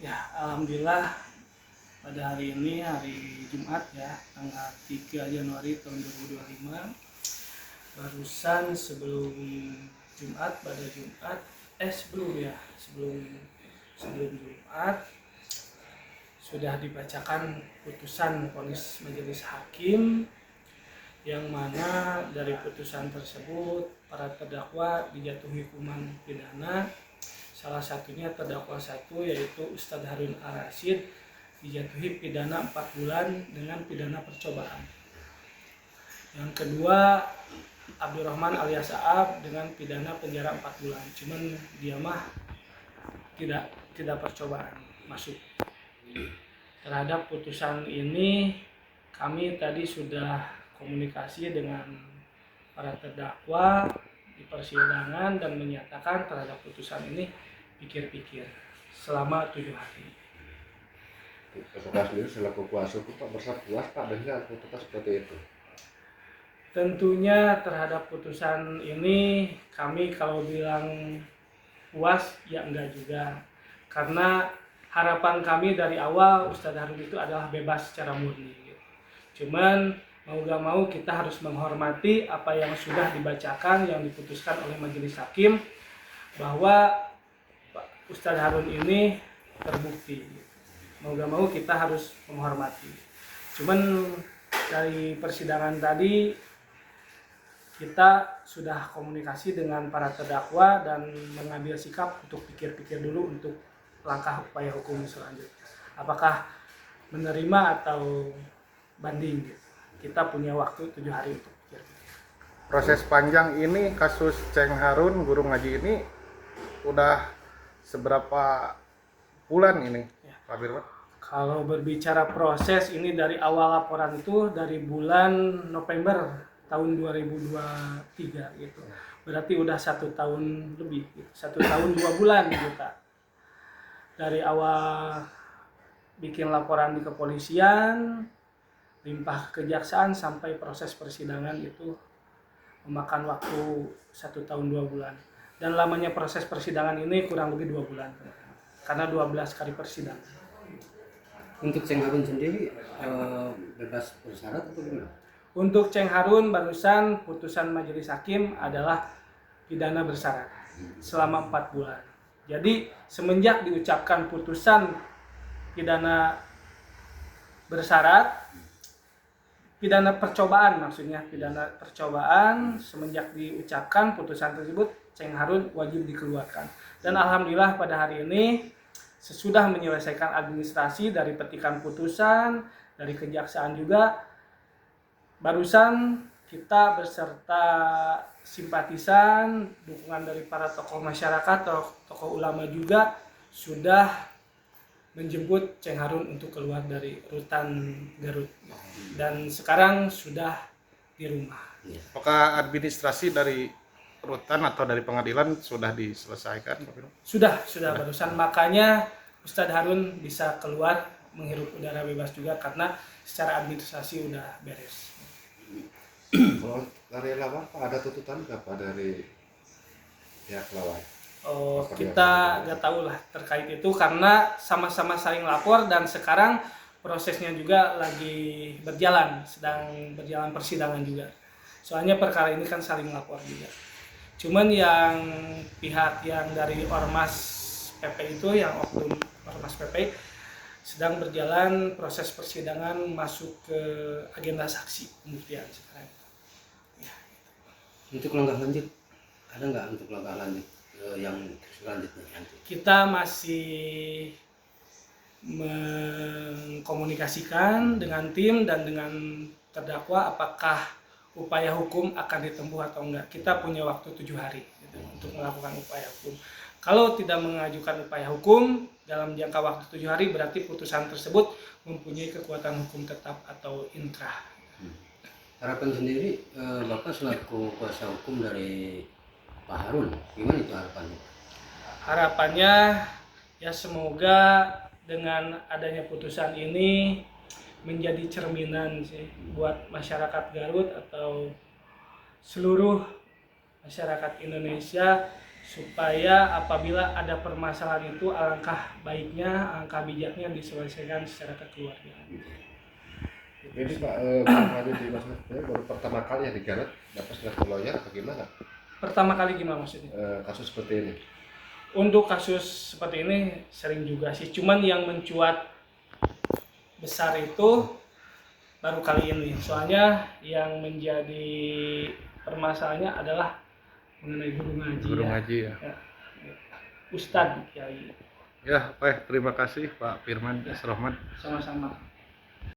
Ya, alhamdulillah pada hari ini hari Jumat ya, tanggal 3 Januari tahun 2025. Barusan sebelum Jumat, pada Jumat, sebelum Jumat sudah dibacakan putusan vonis majelis hakim, yang mana dari putusan tersebut para terdakwa dijatuhi hukuman pidana. Salah satunya terdakwa 1 yaitu Ustadz Harun Al-Rashid dijatuhi pidana 4 bulan dengan pidana percobaan. Yang kedua Abdurrahman alias Aab dengan pidana penjara 4 bulan. Cuman dia mah tidak percobaan masuk. Terhadap putusan ini kami tadi sudah komunikasi dengan para terdakwa di persidangan dan menyatakan terhadap putusan ini pikir-pikir selama 7 hari. Apakah sendiri selaku kuasa hukum Pak merasa puas Pak dengan putusan seperti itu? Tentunya terhadap putusan ini kami kalau bilang puas ya enggak juga, karena harapan kami dari awal Ustadz Harun itu adalah bebas secara murni. Cuman mau gak mau kita harus menghormati apa yang sudah dibacakan, yang diputuskan oleh majelis hakim, bahwa Ustadz Harun ini terbukti. Mau gak mau kita harus menghormati. Cuman dari persidangan tadi kita sudah komunikasi dengan para terdakwa dan mengambil sikap untuk pikir-pikir dulu untuk langkah upaya hukum selanjutnya. Apakah menerima atau banding? Kita punya waktu 7 hari untuk pikir-pikir. Proses panjang ini kasus Ceng Harun guru ngaji ini udah seberapa bulan ini, Ya. Pak Firman? Kalau berbicara proses ini dari awal laporan itu dari bulan November tahun 2023 gitu. Berarti udah 1 tahun lebih, gitu. 1 tahun 2 bulan kita. Dari awal bikin laporan di kepolisian, limpah ke kejaksaan sampai proses persidangan itu memakan waktu 1 tahun 2 bulan. Dan lamanya proses persidangan ini kurang lebih 2 bulan. Karena 12 kali persidangan. Untuk Ceng Harun sendiri bebas bersyarat atau gimana? Untuk Ceng Harun barusan putusan majelis hakim adalah pidana bersyarat selama 4 bulan. Jadi semenjak diucapkan putusan pidana bersyarat, pidana percobaan maksudnya, pidana percobaan, semenjak diucapkan putusan tersebut Ceng Harun wajib dikeluarkan. Dan alhamdulillah pada hari ini sesudah menyelesaikan administrasi dari petikan putusan, dari kejaksaan juga, barusan kita beserta simpatisan, dukungan dari para tokoh masyarakat, tokoh ulama juga sudah menjemput Ceng Harun untuk keluar dari rutan Garut. Dan sekarang sudah di rumah. Apakah administrasi dari rutan atau dari pengadilan sudah diselesaikan, Pak Firman? Sudah barusan, makanya Ustadz Harun bisa keluar menghirup udara bebas juga karena secara administrasi udah beres. Kalau dari lawan Pak ada tuntutan nggak Pak dari pihak lawan? Oh, kita nggak tahu lah terkait itu karena sama-sama saling lapor dan sekarang prosesnya juga lagi berjalan, sedang berjalan persidangan juga. Soalnya perkara ini kan saling lapor juga. Cuman yang pihak yang dari Ormas PP itu, yang oknum Ormas PP, sedang berjalan proses persidangan masuk ke agenda saksi pembuktian sekarang. Ya. Untuk langkah lanjut, ada nggak untuk langkah lanjut yang selanjutnya nanti? Kita masih mengkomunikasikan dengan tim dan dengan terdakwa apakah upaya hukum akan ditempuh atau enggak. Kita punya waktu 7 hari gitu, untuk melakukan upaya hukum. Kalau tidak mengajukan upaya hukum dalam jangka waktu 7 hari, berarti putusan tersebut mempunyai kekuatan hukum tetap atau inkrah. Harapan sendiri Bapak selaku kuasa hukum dari Pak Harun, gimana itu harapannya? Harapannya ya semoga dengan adanya putusan ini menjadi cerminan sih buat masyarakat Garut atau seluruh masyarakat Indonesia supaya apabila ada permasalahan itu alangkah baiknya, alangkah bijaknya diselesaikan secara kekeluargaan. Ini Pak, Bang Haji di Mas baru pertama kali ya digarap dapat seleksi lawyer atau gimana? Pertama kali gimana maksudnya? Kasus seperti ini. Untuk kasus seperti ini sering juga sih, cuman yang mencuat besar itu baru kali ini. Soalnya yang menjadi permasalahannya adalah mengenai guru ngaji. Guru ya. ngaji ya. Ya. Ustadz Kiai. Ya, baik, terima kasih Pak Firman S. Rahman. Sama-sama.